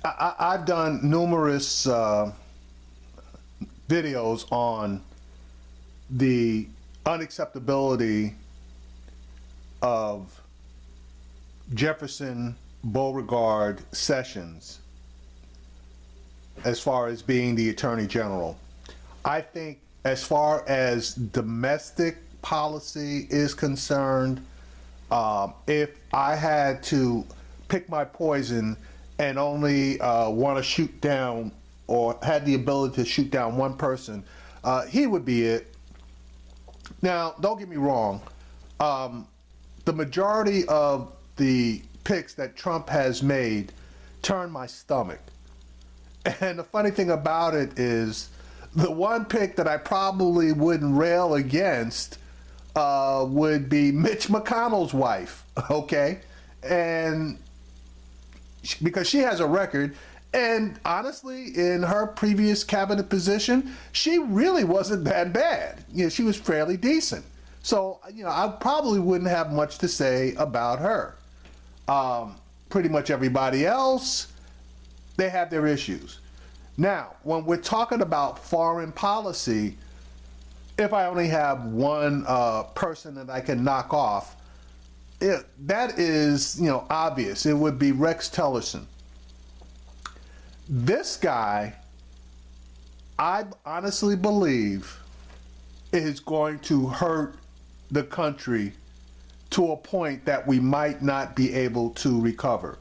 I've done numerous videos on the unacceptability of Jefferson Beauregard Sessions as far as being the Attorney General. I think as far as domestic policy is concerned, if I had to pick my poison and only want to shoot down or had the ability to shoot down one person, he would be it. Now, don't get me wrong. The majority of the picks that Trump has made turn my stomach. And the funny thing about it is, the one pick that I probably wouldn't rail against would be Mitch McConnell's wife, okay? And because she has a record, and honestly, in her previous cabinet position, she really wasn't that bad. You know, she was fairly decent. So, you know, I probably wouldn't have much to say about her. Pretty much everybody else, they have their issues. Now, when we're talking about foreign policy, if I only have one person that I can knock off, that is, you know, obvious. It would be Rex Tillerson. This guy, I honestly believe, is going to hurt the country to a point that we might not be able to recover.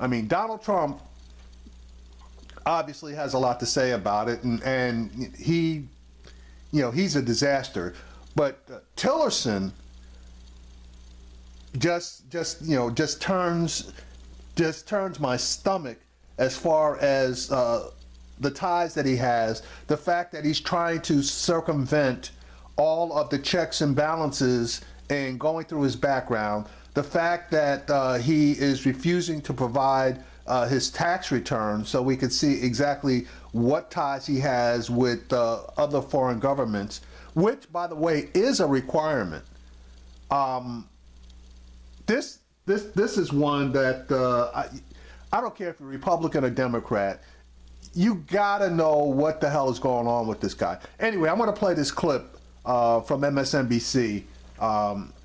I mean, Donald Trump obviously has a lot to say about it, and he, you know, he's a disaster. But Tillerson just turns my stomach as far as the ties that he has, the fact that he's trying to circumvent all of the checks and balances and going through his background, the fact that he is refusing to provide his tax return so we could see exactly what ties he has with other foreign governments, which, by the way, is a requirement. This is one that I don't care if you're Republican or Democrat, you gotta know what the hell is going on with this guy. Anyway, I'm gonna play this clip from MSNBC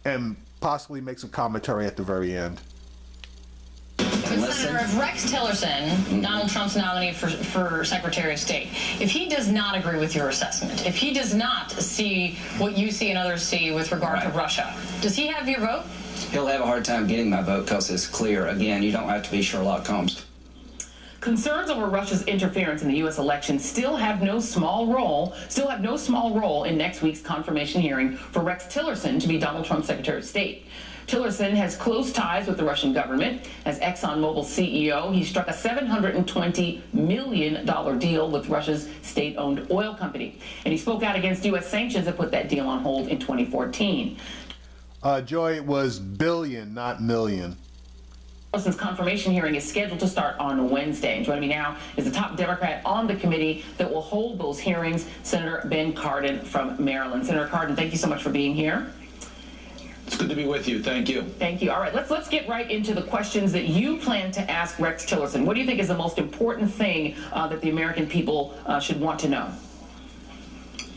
and possibly make some commentary at the very end. Senator, if Rex Tillerson, Donald Trump's nominee for Secretary of State, if he does not agree with your assessment, if he does not see what you see and others see with regard to Russia, does he have your vote? He'll have a hard time getting my vote because it's clear. Again, you don't have to be Sherlock Holmes. Concerns over Russia's interference in the U.S. election still have no small role in next week's confirmation hearing for Rex Tillerson to be Donald Trump's Secretary of State. Tillerson has close ties with the Russian government. As ExxonMobil's CEO, he struck a $720 million deal with Russia's state-owned oil company. And he spoke out against U.S. sanctions that put that deal on hold in 2014. Joy, it was billion, not million. Tillerson's confirmation hearing is scheduled to start on Wednesday. And joining me now is the top Democrat on the committee that will hold those hearings, Senator Ben Cardin from Maryland. Senator Cardin, thank you so much for being here. It's good to be with you. Thank you. Thank you. All right, let's get right into the questions that you plan to ask Rex Tillerson. What do you think is the most important thing that the American people should want to know?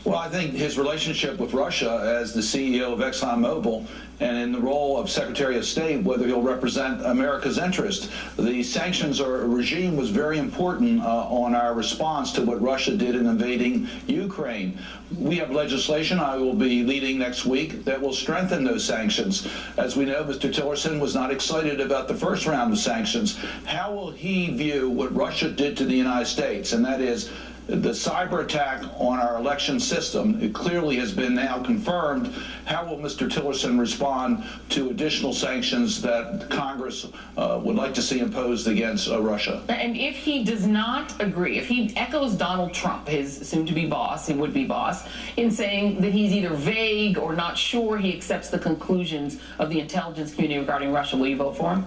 Well, I think his relationship with Russia as the CEO of ExxonMobil and in the role of Secretary of State, whether he'll represent America's interest. The sanctions regime was very important on our response to what Russia did in invading Ukraine. We have legislation I will be leading next week that will strengthen those sanctions. As we know, Mr. Tillerson was not excited about the first round of sanctions. How will he view what Russia did to the United States? And that is the cyber attack on our election system. It clearly has been now confirmed. How will Mr. Tillerson respond to additional sanctions that Congress would like to see imposed against Russia? And if he does not agree, if he echoes Donald Trump, his soon-to-be boss, and would-be boss, in saying that he's either vague or not sure he accepts the conclusions of the intelligence community regarding Russia, will you vote for him?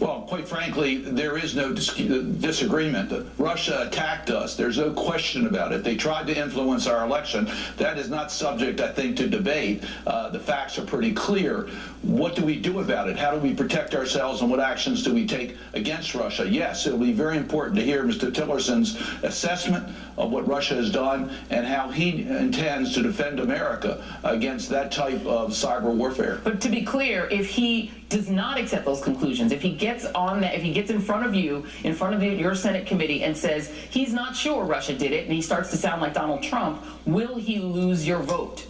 Well, quite frankly, there is no disagreement. Russia attacked us. There's no question about it. They tried to influence our election. That is not subject, I think, to debate. The facts are pretty clear. What do we do about it? How do we protect ourselves, and what actions do we take against Russia? Yes, it'll be very important to hear Mr. Tillerson's assessment of what Russia has done and how he intends to defend America against that type of cyber warfare. But to be clear, if he does not accept those conclusions, if he gets on that, if he gets in front of you, in front of your Senate committee and says he's not sure Russia did it, and he starts to sound like Donald Trump, will he lose your vote?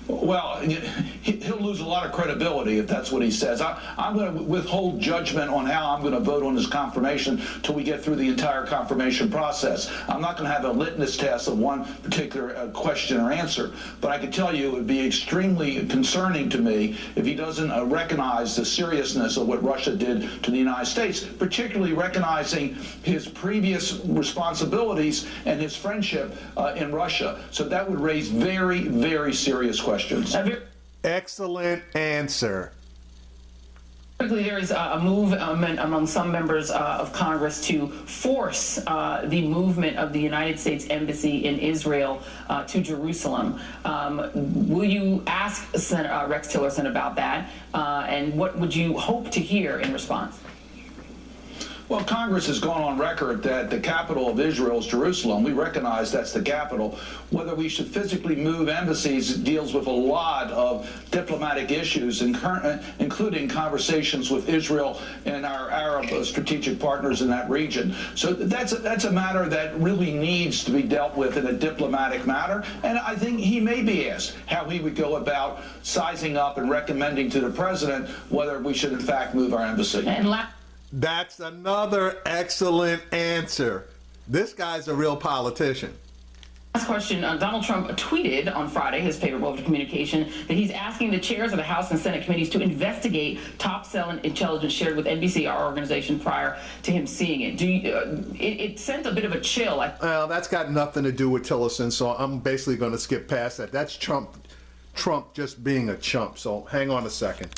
Well, he'll lose a lot of credibility if that's what he says. I'm going to withhold judgment on how I'm going to vote on his confirmation till we get through the entire confirmation process. I'm not going to have a litmus test of one particular question or answer, but I can tell you it would be extremely concerning to me if he doesn't recognize the seriousness of what Russia did to the United States, particularly recognizing his previous responsibilities and his friendship in Russia. So that would raise very, very serious questions. Excellent answer. There is a movement among some members of Congress to force the movement of the United States Embassy in Israel to Jerusalem. Will you ask Rex Tillerson about that? And what would you hope to hear in response? Well, Congress has gone on record that the capital of Israel is Jerusalem. We recognize that's the capital. Whether we should physically move embassies deals with a lot of diplomatic issues, including conversations with Israel and our Arab strategic partners in that region. So that's a matter that really needs to be dealt with in a diplomatic manner. And I think he may be asked how he would go about sizing up and recommending to the president whether we should in fact move our embassy. That's another excellent answer. This guy's a real politician. Last question. Donald Trump tweeted on Friday, his favorite mode of communication, that he's asking the chairs of the House and Senate committees to investigate top cell intelligence shared with NBC, our organization, prior to him seeing it. It sent a bit of a chill. Well, that's got nothing to do with Tillerson, so I'm basically going to skip past that. That's Trump just being a chump, so hang on a second.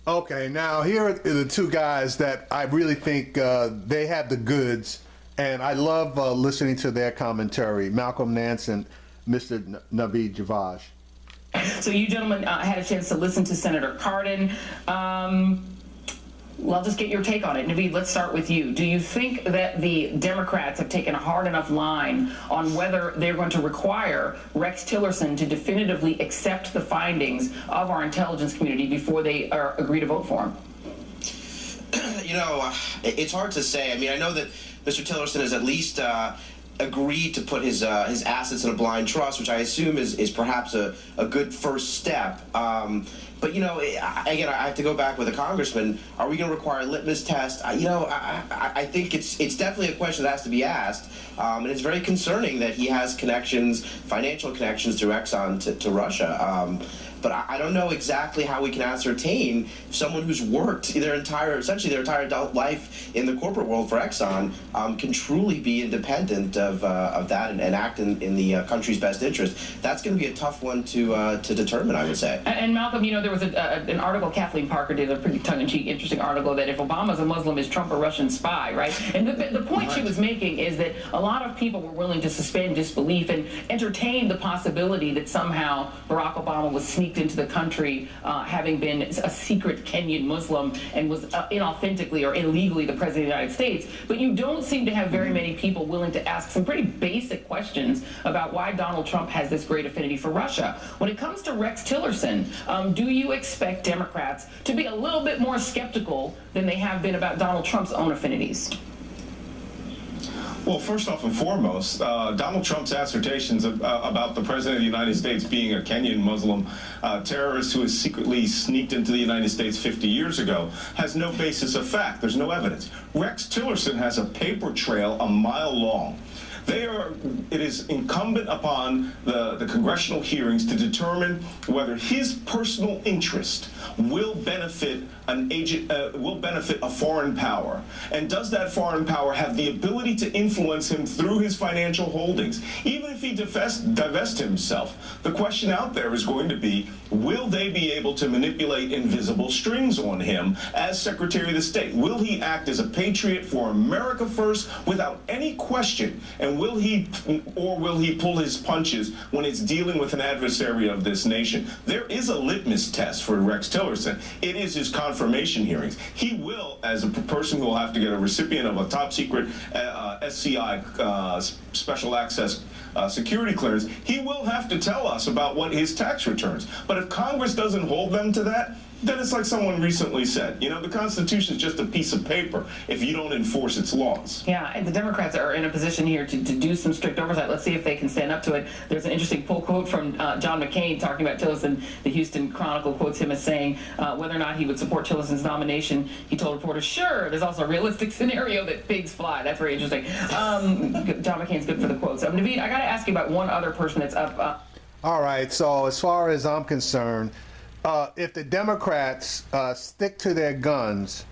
Okay, now here are the two guys that I really think they have the goods, and I love listening to their commentary. Malcolm Nance and Mr. Naveed Javash. So you gentlemen had a chance to listen to Senator Cardin. Well, I'll just get your take on it. Naveed, let's start with you. Do you think that the Democrats have taken a hard enough line on whether they're going to require Rex Tillerson to definitively accept the findings of our intelligence community before they agree to vote for him? You know, it's hard to say. I mean, I know that Mr. Tillerson has at least agreed to put his assets in a blind trust, which I assume is perhaps a good first step. But, you know, again, I have to go back with a congressman. Are we going to require a litmus test? I think it's definitely a question that has to be asked. And it's very concerning that he has connections, financial connections through Exxon to Russia. But I don't know exactly how we can ascertain if someone who's worked essentially their entire adult life in the corporate world for Exxon can truly be independent of that and act in the country's best interest. That's going to be a tough one to determine, I would say. And Malcolm, you know, there was an article Kathleen Parker did, a pretty tongue-in-cheek, interesting article, that if Obama's a Muslim, is Trump a Russian spy, right? And the point she was making is that a lot of people were willing to suspend disbelief and entertain the possibility that somehow Barack Obama was sneaked into the country having been a secret Kenyan Muslim and was inauthentically or illegally the president of the United States. But you don't seem to have very many people willing to ask some pretty basic questions about why Donald Trump has this great affinity for Russia. When it comes to Rex Tillerson, do you expect Democrats to be a little bit more skeptical than they have been about Donald Trump's own affinities? Well, first off and foremost, Donald Trump's assertions about the President of the United States being a Kenyan Muslim terrorist who has secretly sneaked into the United States 50 years ago has no basis of fact. There's no evidence. Rex Tillerson has a paper trail a mile long. It is incumbent upon the congressional hearings to determine whether his personal interest will benefit an agent, will benefit a foreign power? And does that foreign power have the ability to influence him through his financial holdings? Even if he divests himself, the question out there is going to be, will they be able to manipulate invisible strings on him as Secretary of the State? Will he act as a patriot for America first without any question? And will he pull his punches when it's dealing with an adversary of this nation? There is a litmus test for Rex Tillerson. It is his confirmation hearings. He will, as a person who will have to get a recipient of a top secret SCI special access security clearance, he will have to tell us about what his tax returns. But if Congress doesn't hold them to that, then it's like someone recently said, the Constitution is just a piece of paper if you don't enforce its laws. Yeah, and the Democrats are in a position here to do some strict oversight. Let's see if they can stand up to it. There's an interesting pull quote from John McCain talking about Tillerson. The Houston Chronicle quotes him as saying whether or not he would support Tillerson's nomination. He told reporters, sure, there's also a realistic scenario that pigs fly. That's very interesting. John McCain's good for the quotes. Naveed, I got to ask you about one other person that's up. All right, so as far as I'm concerned, if the Democrats stick to their guns,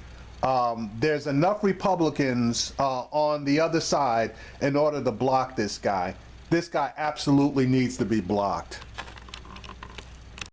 there's enough Republicans on the other side in order to block this guy. This guy absolutely needs to be blocked.